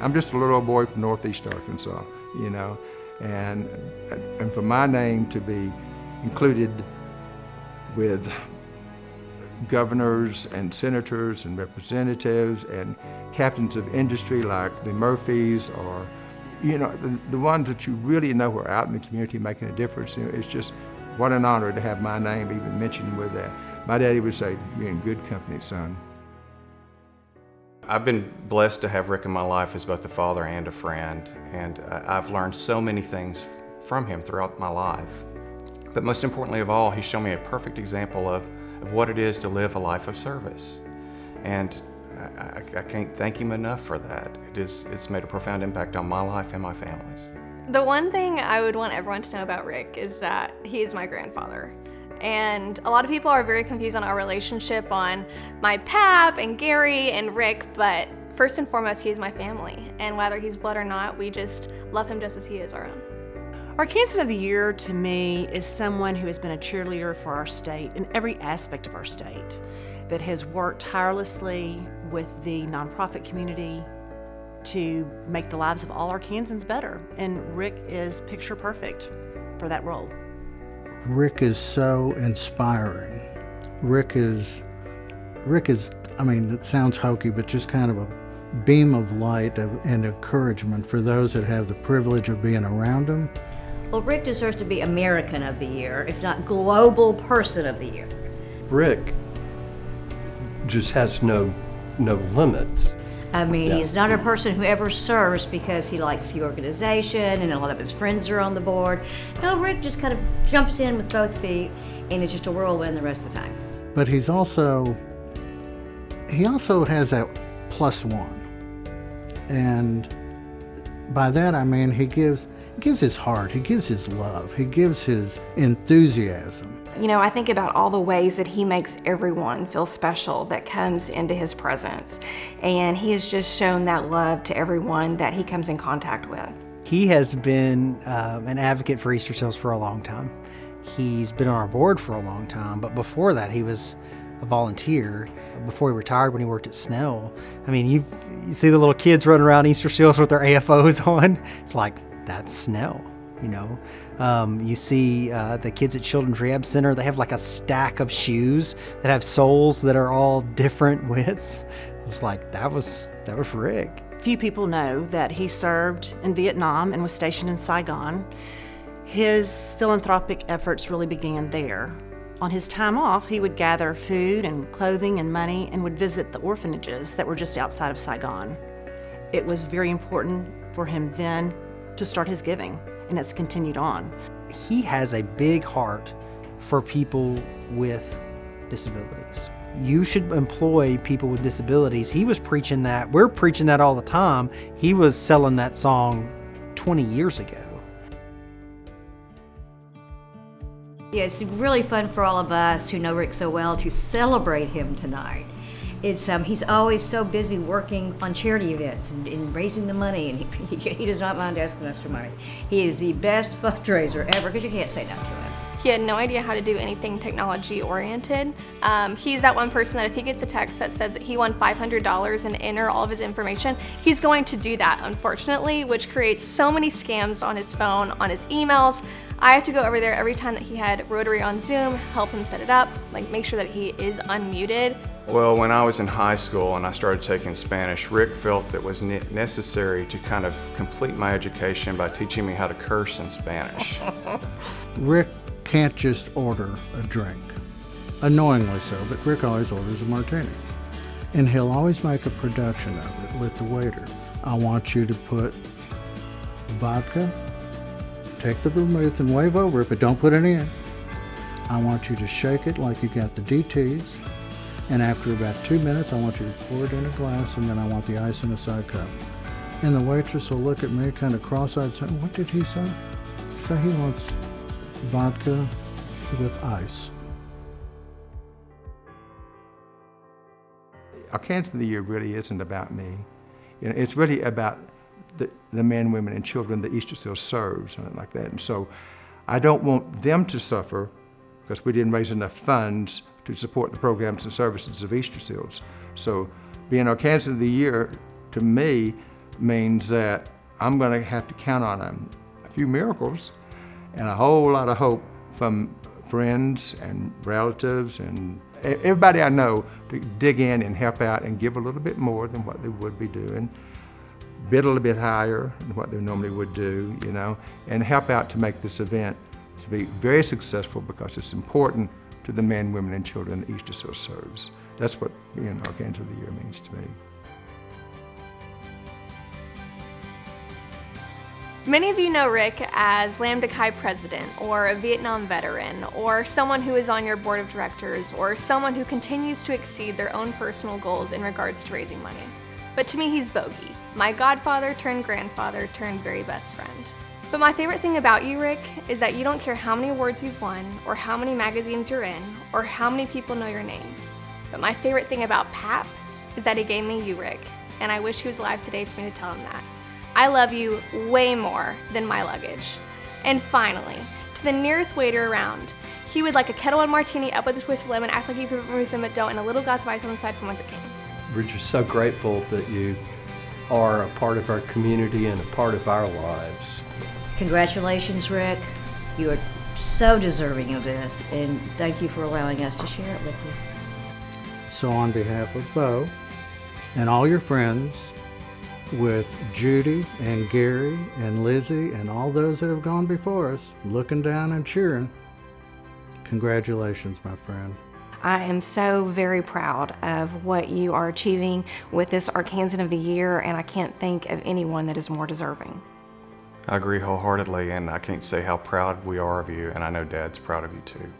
I'm just a little old boy from northeast Arkansas, you know, and for my name to be included with governors and senators and representatives and captains of industry like the Murphys, or, you know, the ones that you really know are out in the community making a difference. You know, it's just what an honor to have my name even mentioned with that. My daddy would say, "You're in good company, son." I've been blessed to have Rick in my life as both a father and a friend, and I've learned so many things from him throughout my life. But most importantly of all, he's shown me a perfect example of what it is to live a life of service. And I can't thank him enough for that. It's made a profound impact on my life and my family's. The one thing I would want everyone to know about Rick is that he is my grandfather. And a lot of people are very confused on our relationship on my pap and Gary and Rick, but first and foremost, he is my family. And whether he's blood or not, we just love him just as he is our own. Arkansan of the Year to me is someone who has been a cheerleader for our state in every aspect of our state, that has worked tirelessly with the nonprofit community to make the lives of all Arkansans better. And Rick is picture perfect for that role. Rick is so inspiring. Rick is, I mean, it sounds hokey, but just kind of a beam of light and encouragement for those that have the privilege of being around him. Well, Rick deserves to be American of the Year, if not Global Person of the Year. Rick just has no limits. I mean, he's not a person who ever serves because he likes the organization and a lot of his friends are on the board. No, Rick just kind of jumps in with both feet and it's just a whirlwind the rest of the time. But he also has that +1. And by that I mean he gives his heart, he gives his love, he gives his enthusiasm. You know, I think about all the ways that he makes everyone feel special that comes into his presence. And he has just shown that love to everyone that he comes in contact with. He has been an advocate for Easterseals for a long time. He's been on our board for a long time, but before that he was a volunteer. Before he retired, when he worked at Snell, I mean, you see the little kids running around Easterseals with their AFOs on. It's like, that's Snell, you know. You see the kids at Children's Rehab Center, they have like a stack of shoes that have soles that are all different widths. It was like, that was Rick. Few people know that he served in Vietnam and was stationed in Saigon. His philanthropic efforts really began there. On his time off, he would gather food and clothing and money and would visit the orphanages that were just outside of Saigon. It was very important for him then to start his giving, and it's continued on. He has a big heart for people with disabilities. You should employ people with disabilities. He was preaching that. We're preaching that all the time. He was selling that song 20 years ago. Yeah, it's really fun for all of us who know Rick so well to celebrate him tonight. It's he's always so busy working on charity events and raising the money, and he does not mind asking us for money. He is the best fundraiser ever, because you can't say no to him. He had no idea how to do anything technology oriented. He's that one person that if he gets a text that says that he won $500 and enter all of his information, he's going to do that, unfortunately, which creates so many scams on his phone, on his emails. I have to go over there every time that he had Rotary on Zoom, help him set it up, like make sure that he is unmuted. Well, when I was in high school and I started taking Spanish, Rick felt that it was necessary to kind of complete my education by teaching me how to curse in Spanish. Rick can't just order a drink, annoyingly so, but Rick always orders a martini. And he'll always make a production of it with the waiter. I want you to put vodka, take the vermouth and wave over it, but don't put any in. I want you to shake it like you got the DTs. And after about 2 minutes, I want you to pour it in a glass, and then I want the ice in a side cup. And the waitress will look at me kind of cross-eyed saying, "What did he say?" So he wants vodka with ice. Arkansan of the Year really isn't about me. You know, it's really about the men, women, and children that Easterseals serves, and like that. And so I don't want them to suffer because we didn't raise enough funds to support the programs and services of Easterseals. So being Arkansan of the Year, to me, means that I'm going to have to count on a few miracles and a whole lot of hope from friends and relatives and everybody I know to dig in and help out and give a little bit more than what they would be doing, bid a little bit higher than what they normally would do, you know, and help out to make this event to be very successful because it's important to the men, women, and children that Easterseals serves. That's what being Arkansan of the Year means to me. Many of you know Rick as Lambda Chi president, or a Vietnam veteran, or someone who is on your board of directors, or someone who continues to exceed their own personal goals in regards to raising money. But to me, he's Bogey, my godfather turned grandfather turned very best friend. But my favorite thing about you, Rick, is that you don't care how many awards you've won, or how many magazines you're in, or how many people know your name. But my favorite thing about Pap is that he gave me you, Rick, and I wish he was alive today for me to tell him that. I love you way more than my luggage. And finally, to the nearest waiter around, he would like a Kettle One martini up with a twist of lemon, act like he put them at dough, and a little glass of ice on the side from whence it came. We're just so grateful that you are a part of our community and a part of our lives. Congratulations, Rick. You are so deserving of this, and thank you for allowing us to share it with you. So on behalf of Bo and all your friends, with Judy and Gary and Lizzie and all those that have gone before us, looking down and cheering, congratulations, my friend. I am so very proud of what you are achieving with this Arkansan of the Year, and I can't think of anyone that is more deserving. I agree wholeheartedly, and I can't say how proud we are of you, and I know Dad's proud of you too.